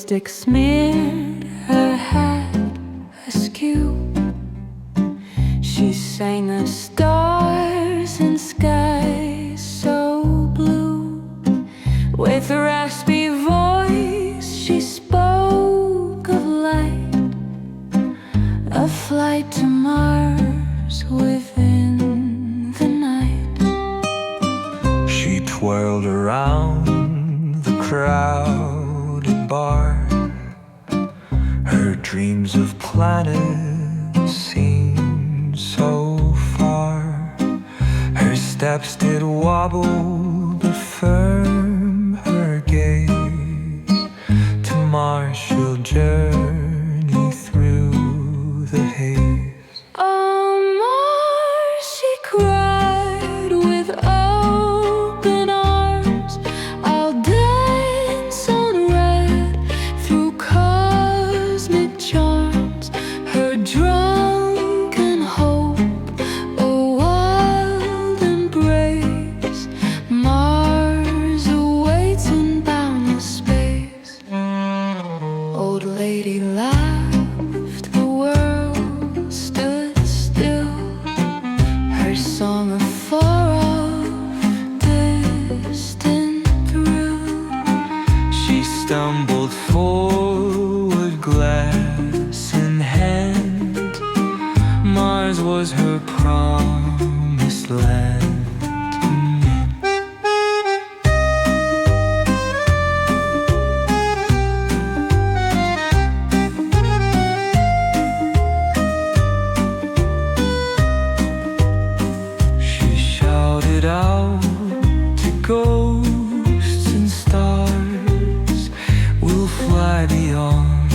lipstick smeared her hat askew. She sang the stars in skies so blue. With a raspy voice she spoke of light, a flight to Mars within the night. She twirled around the crowded bar. Her dreams of planets seemed so far. Her steps did wobble, but firm her gaze. To Mars she'll journey through the haze. On Mars she cried with open arms, I'll dance on red through cosmic charms. Her drunken hope, a wild embrace. Mars awaits in boundless space. Old lady laughed, the world stood still. Her song of far-off distant thrill. She stumbled forward, glass in hand. Mars was her promised land. She shouted out to ghosts and stars, we'll fly beyond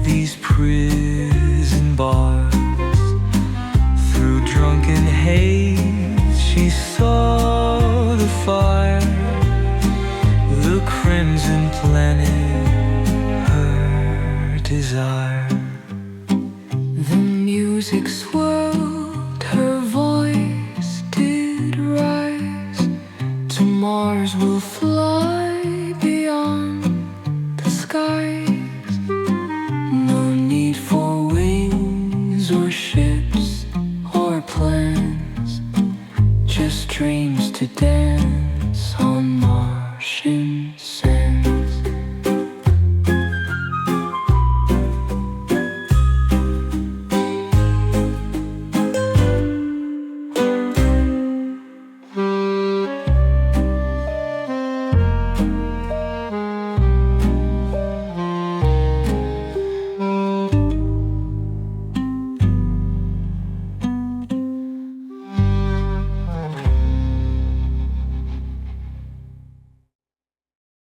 these prison bars. Through drunken haze she saw the fire, the crimson planet, her desire. The music swirled